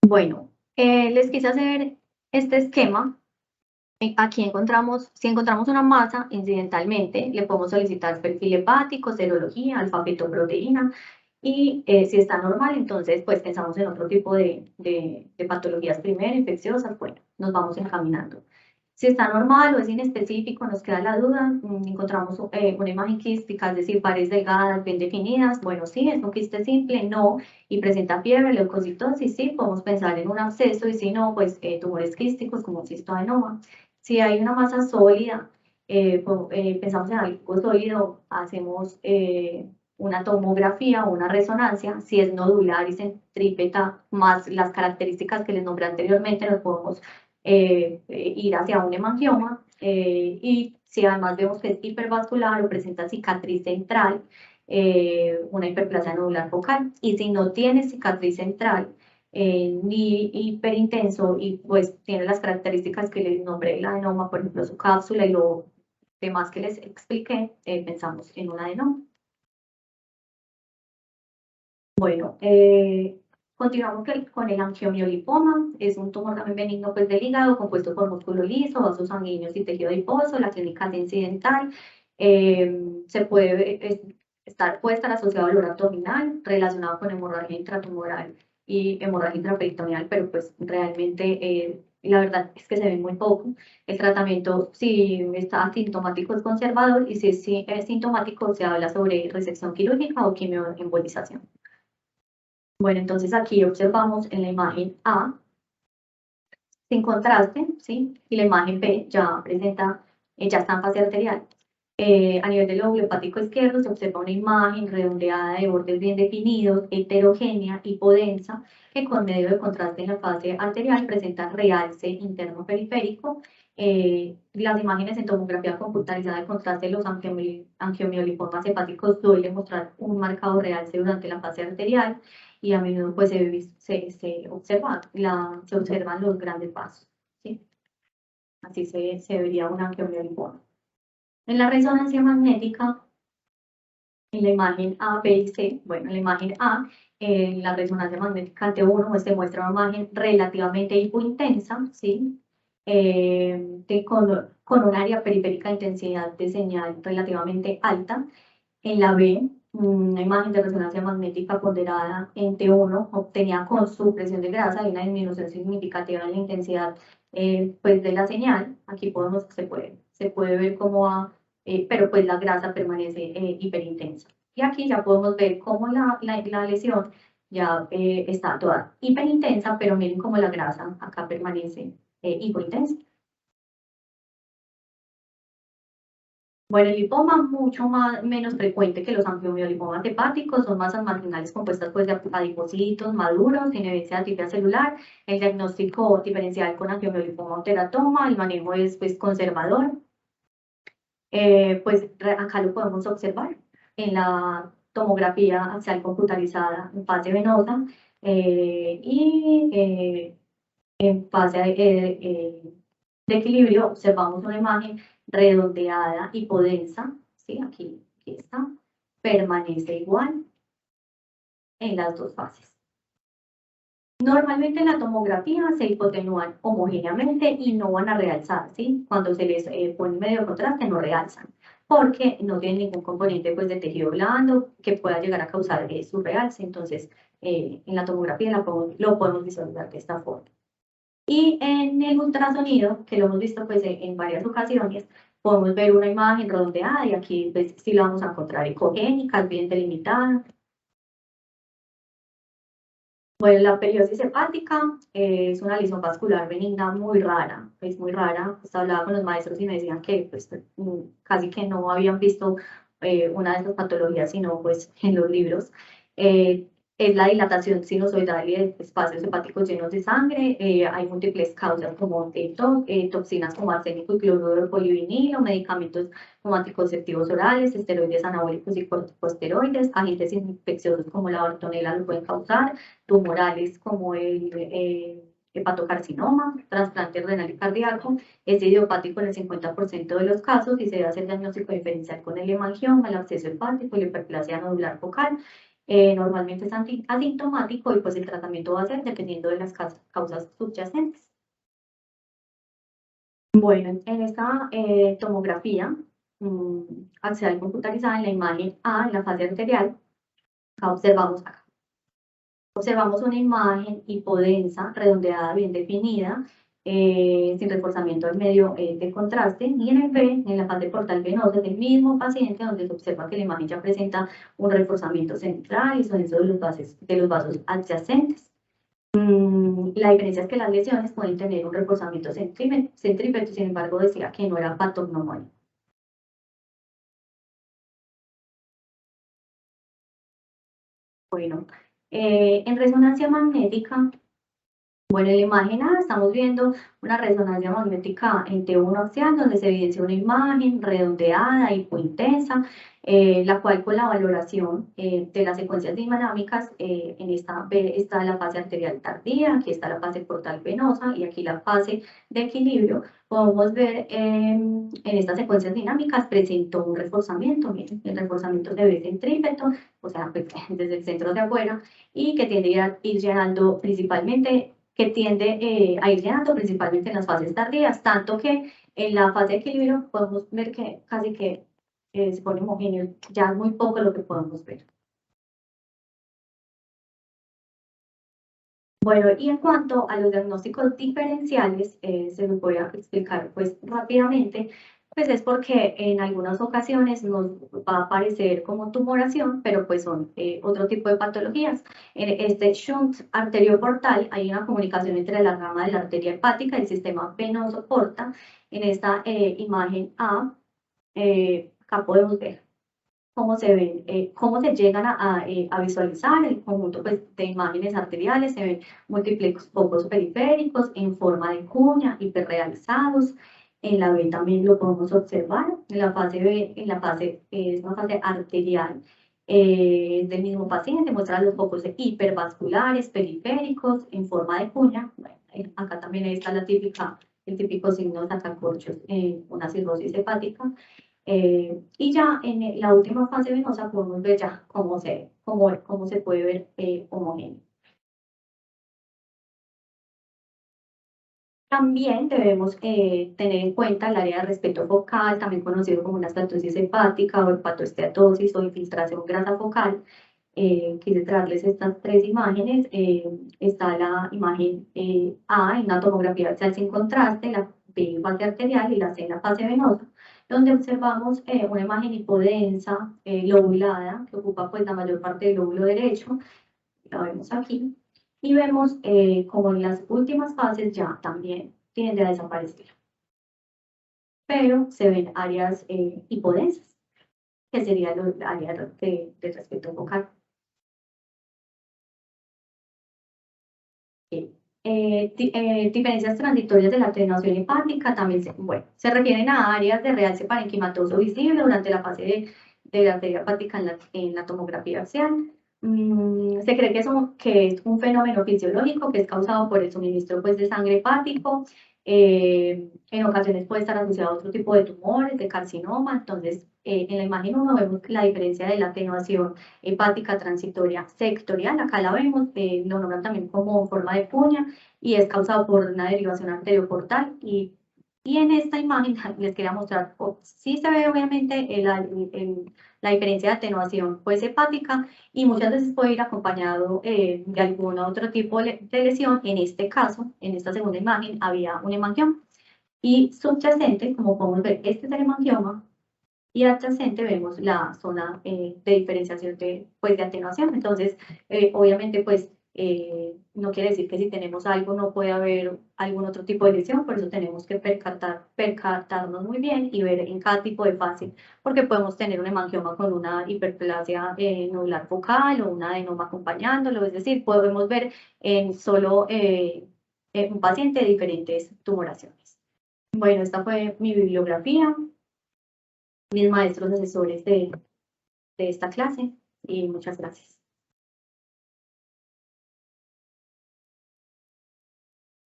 Bueno, les quise hacer este esquema. Aquí si encontramos una masa, incidentalmente, le podemos solicitar perfil hepático, serología, alfa-fetoproteína, y si está normal, entonces pues pensamos en otro tipo de patologías primero, infecciosas, bueno, nos vamos encaminando. Si está normal o es inespecífico, nos queda la duda, encontramos una imagen quística, es decir, paredes delgadas, bien definidas, bueno, sí, es un quiste simple, no, y presenta fiebre, leucocitosis, sí, podemos pensar en un absceso, y si no, pues tumores quísticos como cistoadenoma. Si hay una masa sólida, pensamos en algo sólido, hacemos una tomografía o una resonancia, si es nodular y centrípeta, más las características que les nombré anteriormente, nos podemos ir hacia un hemangioma y si además vemos que es hipervascular o presenta cicatriz central, una hiperplasia nodular focal, y si no tiene cicatriz central ni hiperintenso y pues tiene las características que les nombré el adenoma, por ejemplo su cápsula y lo demás que les expliqué, pensamos en un adenoma. Bueno, continuamos con el angiomiolipoma, es un tumor también benigno pues, del hígado, compuesto por músculo liso, vasos sanguíneos y tejido adiposo, la clínica es incidental, puede estar asociado al dolor abdominal, relacionado con hemorragia intratumoral y hemorragia intraperitoneal, pero pues realmente la verdad es que se ve muy poco. El tratamiento, si está asintomático, es conservador, y si es sintomático, se habla sobre resección quirúrgica o quimioembolización. Bueno, entonces aquí observamos en la imagen A, sin contraste, ¿sí? Y la imagen B ya presenta, ya está en fase arterial. A nivel del lóbulo hepático izquierdo se observa una imagen redondeada de bordes bien definidos, heterogénea, hipodensa, que con medio de contraste en la fase arterial presenta realce interno periférico. Las imágenes en tomografía computarizada de contraste de los angiomiolipomas hepáticos suelen mostrar un marcado realce durante la fase arterial y a menudo pues, se observan los grandes vasos, ¿sí? Así se vería un angiomiolipoma. En la resonancia magnética En la imagen A, B y C, bueno, en la imagen A, la resonancia magnética ante uno se muestra una imagen relativamente hipointensa, ¿sí? Con un área periférica de intensidad de señal relativamente alta. En la B, una imagen de resonancia magnética ponderada en T1 obtenía con supresión de grasa y una disminución significativa en la intensidad pues de la señal. Aquí se puede ver cómo va, pero pues la grasa permanece hiperintensa. Y aquí ya podemos ver cómo la lesión ya está toda hiperintensa, pero miren cómo la grasa acá permanece hipointensa. Bueno, el lipoma mucho menos frecuente que los angiomiolipomas hepáticos, son masas marginales compuestas pues, de adipocitos maduros, sin evidencia de atipia celular. El diagnóstico diferencial con angiomiolipoma o teratoma, el manejo es pues, conservador. Pues acá lo podemos observar en la tomografía axial computarizada en fase venosa y en fase de equilibrio observamos una imagen redondeada, hipodensa, ¿sí? Aquí está, permanece igual en las dos fases. Normalmente en la tomografía se hipotenúan homogéneamente y no van a realzar, ¿sí? Cuando se les pone medio contraste no realzan, porque no tienen ningún componente pues, de tejido blando que pueda llegar a causar su realce. Entonces, en la tomografía lo podemos visualizar de esta forma. Y en el ultrasonido, que lo hemos visto pues, en varias ocasiones, podemos ver una imagen redondeada y aquí pues, sí la vamos a encontrar ecogénica, bien delimitada. Bueno, la periosis hepática es una lesión vascular benigna muy rara, es muy rara. Pues hablaba con los maestros y me decían que pues, casi que no habían visto una de estas patologías, sino pues en los libros. Es la dilatación sinusoidal y de espacios hepáticos llenos de sangre. Hay múltiples causas como toxinas como arsénico y cloruro de polivinilo, medicamentos como anticonceptivos orales, esteroides anabólicos y corticosteroides, agentes infecciosos como la bartonela lo pueden causar, tumorales como el hepatocarcinoma, trasplante renal y cardíaco, es idiopático en el 50% de los casos y se debe hacer diagnóstico diferencial con el hemangioma, el absceso hepático y la hiperplasia nodular focal. Normalmente es asintomático y pues el tratamiento va a ser dependiendo de las causas subyacentes. Bueno, en esta tomografía axial computarizada en la imagen A, en la fase arterial, observamos una imagen hipodensa, redondeada, bien definida, sin reforzamiento del medio de contraste, y en el B, en la fase portal venosa del mismo paciente, donde se observa que la imagen ya presenta un reforzamiento central y son esos de los vasos adyacentes. La diferencia es que las lesiones pueden tener un reforzamiento centrípeto, sin embargo decía que no era patognomónico. Bueno, en resonancia magnética, bueno, en la imagen A estamos viendo una resonancia magnética en T1 axial, donde se evidencia una imagen redondeada, hipointensa, la cual con la valoración de las secuencias dinámicas, en esta B está la fase arterial tardía, aquí está la fase portal venosa y aquí la fase de equilibrio. Podemos ver en estas secuencias dinámicas presentó un reforzamiento, miren, el reforzamiento se ve centrípeto, o sea, pues, desde el centro de afuera, y que tiende a ir llenando principalmente a ir llenando principalmente en las fases tardías, tanto que en la fase de equilibrio podemos ver que casi que se pone homogéneo, ya es muy poco lo que podemos ver. Bueno, y en cuanto a los diagnósticos diferenciales, se los voy a explicar pues rápidamente, pues es porque en algunas ocasiones nos va a aparecer como tumoración, pero pues son otro tipo de patologías. En este shunt arterioportal hay una comunicación entre la rama de la arteria hepática y el sistema venoso porta. En esta imagen A, acá podemos ver cómo se ven, cómo se llegan a visualizar el conjunto pues, de imágenes arteriales, se ven múltiples focos periféricos en forma de cuña, hiperrealizados. En la B también lo podemos observar, en la fase B, es una fase arterial del mismo paciente, muestra los focos hipervasculares, periféricos, en forma de cuña. Bueno, acá también está el típico signo de sacacorchos en una cirrosis hepática. Y ya en la última fase venosa podemos ver ya cómo se puede ver homogéneo. También debemos tener en cuenta el área de respeto focal, también conocido como una estatosis hepática o hepatoesteatosis o infiltración grasa focal. Quise traerles estas tres imágenes. Está la imagen A en una tomografía axial sin contraste, la B en fase arterial y la C en la fase venosa, donde observamos una imagen hipodensa, lobulada, que ocupa pues la mayor parte del lóbulo derecho. La vemos aquí. Y vemos como en las últimas fases ya también tiende a desaparecer. Pero se ven áreas hipodensas, que sería el área de respeto focal. Diferencias transitorias de la atenuación hepática también se refieren a áreas de realce parenquimatoso visible durante la fase de la arteria hepática en la tomografía axial. Se cree que es un fenómeno fisiológico que es causado por el suministro pues, de sangre hepático. En ocasiones puede estar asociado a otro tipo de tumores, de carcinoma. Entonces, en la imagen 1 vemos la diferencia de la atenuación hepática transitoria sectorial. Acá la vemos, lo nombran también como forma de puña y es causado por una derivación arterioportal. Y en esta imagen les quería mostrar, sí se ve obviamente la diferencia de atenuación pues hepática y muchas veces puede ir acompañado de algún otro tipo de lesión. En este caso, en esta segunda imagen, había un hemangioma. Y subyacente, como podemos ver, este es el hemangioma, y adyacente vemos la zona de diferenciación pues, de atenuación. Entonces, obviamente, pues, no quiere decir que si tenemos algo no puede haber algún otro tipo de lesión, por eso tenemos que percatarnos muy bien y ver en cada tipo de fase, porque podemos tener un hemangioma con una hiperplasia nodular focal o un adenoma acompañándolo, es decir, podemos ver en solo un paciente diferentes tumoraciones. Bueno, esta fue mi bibliografía, mis maestros asesores de esta clase y muchas gracias.